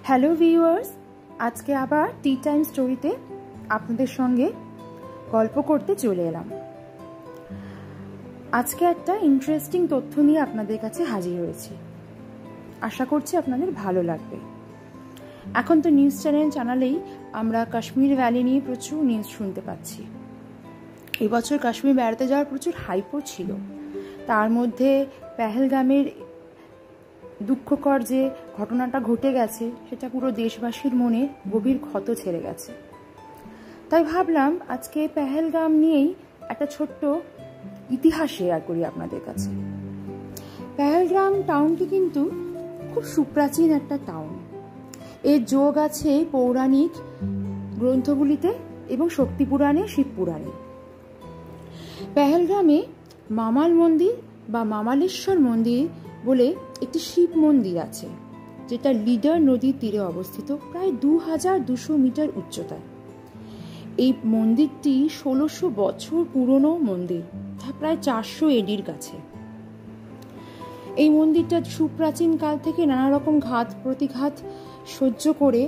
Hello viewers, আজকে আবার tea time স্টোরিতে আপনাদের সঙ্গে গল্প করতে চলে এলাম। আজকে একটা ইন্টারেস্টিং তথ্য নিয়ে আপনাদের কাছে হাজির হয়েছি। আশা করছি আপনাদের ভালো লাগবে। এখন তো নিউজ চ্যানেলেই আমরা কাশ্মীর ভ্যালি নিয়ে প্রচুর নিউজ শুনতে পাচ্ছি। এবছর কাশ্মীর বেড়াতে যাওয়ার প্রচুর হাইপও ছিল। তার মধ্যে পেহেলগামের দুঃখকর যে ঘটনাটা ঘটে গেছে সেটা পুরো দেশবাসীর মনে গভীর ক্ষত ছেড়ে গেছে। তাই ভাবলাম আজকে পেহেলগাম নিয়েই একটা ছোট্ট ইতিহাস শেয়ার করি আপনাদের কাছে। পেহেলগাম টাউনটি কিন্তু খুব সুপ্রাচীন একটা টাউন। এর যোগ আছে পৌরাণিক গ্রন্থগুলিতে এবং শক্তি পুরাণে, শিব পুরাণে। পেহেলগামে মামাল মন্দির বা মামালেশ্বর মন্দির বলে একটি শিব মন্দির আছে, যেটা লিডার নদীর তীরে অবস্থিত, প্রায় 2200 মিটার উচ্চতায়। এই মন্দিরটি 1600 বছর পুরনো মন্দির, প্রায় 400 এডির কাছে। এই মন্দিরটা সুপ্রাচীন কাল থেকে নানা রকম ঘাত প্রতিঘাত সহ্য করে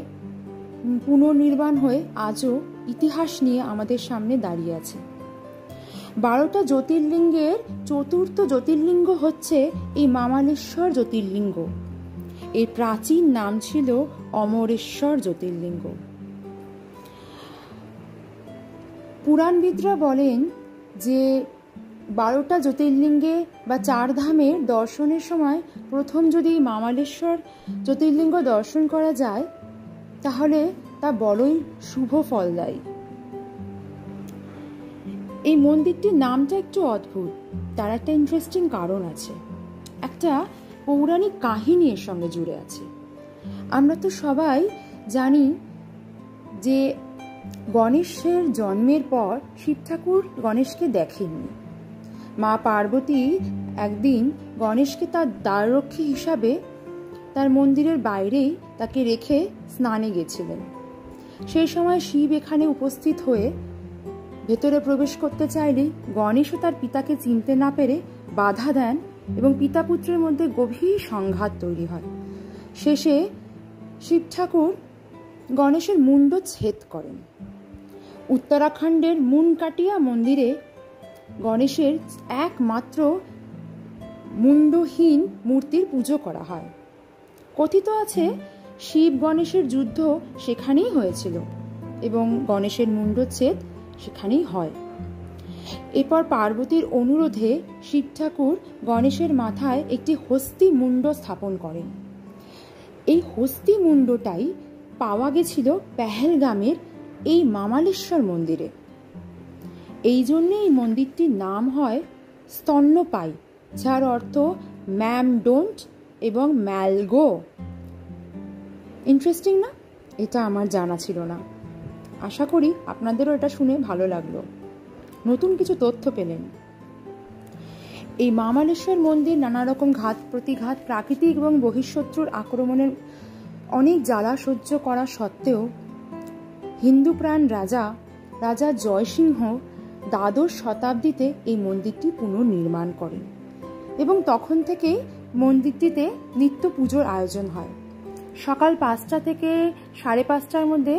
পুনর্নির্মাণ হয়ে আজও ইতিহাস নিয়ে আমাদের সামনে দাঁড়িয়ে আছে। 12টা জ্যোতির্লিঙ্গের চতুর্থ জ্যোতির্লিঙ্গ হচ্ছে এই মামালেশ্বর জ্যোতির্লিঙ্গ। এর প্রাচীন নাম ছিল অমরেশ্বর জ্যোতির্লিঙ্গ। পুরাণবিদরা বলেন যে 12টা জ্যোতির্লিঙ্গে বা 4 ধামের দর্শনের সময় প্রথম যদি মামালেশ্বর জ্যোতির্লিঙ্গ দর্শন করা যায় তাহলে তা বড়ই শুভ ফল দেয়। এই মন্দিরটির নামটা একটু অদ্ভুত, তার একটা ইন্টারেস্টিং কারণ আছে। একটা পৌরাণিক কাহিনী এর সঙ্গে জুড়ে আছে। আমরা তো সবাই জানি যে গণেশের জন্মের পর শিব ঠাকুর গণেশকে দেখেননি। মা পার্বতী একদিন গণেশকে তার দ্বাররক্ষী হিসাবে তার মন্দিরের বাইরেই তাকে রেখে স্নানে গেছিলেন। সেই সময় শিব এখানে উপস্থিত হয়ে ভেতরে প্রবেশ করতে চাইলেই গণেশও তার পিতাকে চিনতে না পেরে বাধা দেন এবং পিতা পুত্রের মধ্যে গভীর সংঘাত তৈরি হয়। শেষে শিব ঠাকুর গণেশের মুন্ড ছেদ করেন। উত্তরাখণ্ডের মুনকাটিয়া মন্দিরে গণেশের একমাত্র মুন্ডহীন মূর্তির পুজো করা হয়। কথিত আছে শিব গণেশের যুদ্ধ সেখানেই হয়েছিল এবং গণেশের মুন্ডচ্ছেদ সেখানেই হয়। এরপর পার্বতীর অনুরোধে শিব ঠাকুর গণেশের মাথায় একটি হস্তি মুন্ড স্থাপন করেন। এই হস্তি মুন্ডটাই পাওয়া গেছিল পেহেলগামের এই মামালেশ্বর মন্দিরে। এই জন্যে এই মন্দিরটির নাম হয় স্তন্যপায়ী, যার অর্থ ম্যাম ডোন্ট এবং ম্যালগো। ইন্টারেস্টিং না? এটা আমার জানা ছিল না। আশা করি আপনাদেরও এটা শুনে ভালো লাগলো, নতুন কিছু তথ্য পেলেন। এই মামালেশ্বর মন্দির নানা রকম ঘাত প্রতিঘাত, প্রাকৃতিক এবং বহিঃশত্রুর আক্রমণের অনেক জ্বালা সহ্য করা সত্ত্বেও হিন্দু প্রাণ রাজা জয়সিংহ দ্বাদশ শতাব্দীতে এই মন্দিরটি পুনর্নির্মাণ করেন এবং তখন থেকেই মন্দিরটিতে নিত্য পুজোর আয়োজন হয়। সকাল 5টা থেকে 5:30টার মধ্যে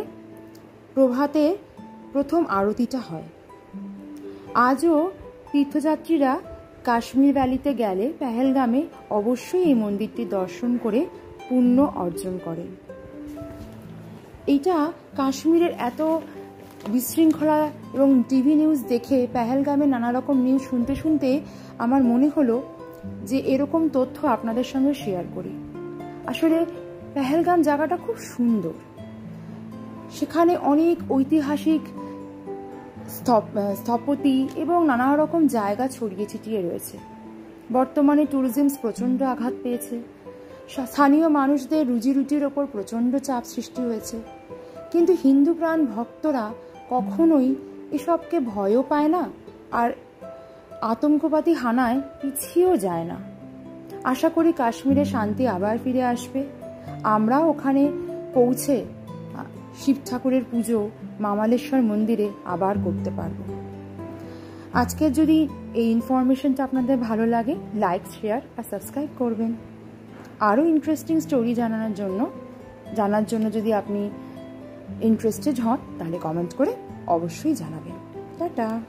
প্রভাতে প্রথম আরতিটা হয়। আজও তীর্থযাত্রীরা কাশ্মীর ভ্যালিতে গেলে পেহেলগামে অবশ্যই এই মন্দিরটি দর্শন করে পুণ্য অর্জন করেন। এইটা কাশ্মীরের এত বিশৃঙ্খলা এবং টিভি নিউজ দেখে পেহেলগামে নানা রকম নিউজ শুনতে শুনতে আমার মনে হলো যে এরকম তথ্য আপনাদের সঙ্গে শেয়ার করি। আসলে পেহেলগাম জায়গাটা খুব সুন্দর। সেখানে অনেক ঐতিহাসিক স্থপতি এবং নানা রকম জায়গা ছড়িয়ে ছিটিয়ে রয়েছে। বর্তমানে ট্যুরিজম প্রচণ্ড আঘাত পেয়েছে। স্থানীয় মানুষদের রুজি রুটির ওপর প্রচণ্ড চাপ সৃষ্টি হয়েছে। কিন্তু হিন্দু প্রাণ ভক্তরা কখনোই এসবকে ভয়ও পায় না আর আতঙ্কবাদী হানায় পিছিয়েও যায় না। আশা করি কাশ্মীরে শান্তি আবার ফিরে আসবে। আমরা ওখানে পৌঁছে শিব ঠাকুরের পুজো মামালেশ্বর মন্দিরে আবার করতে পারব। আজকের যদি এই ইনফরমেশনটা আপনাদের ভালো লাগে, লাইক, শেয়ার আর সাবস্ক্রাইব করবেন। আরও ইন্টারেস্টিং স্টোরি জানানোর জন্য জানার জন্য যদি আপনি ইন্টারেস্টেড হন তাহলে কমেন্ট করে অবশ্যই জানাবেন। টাটা।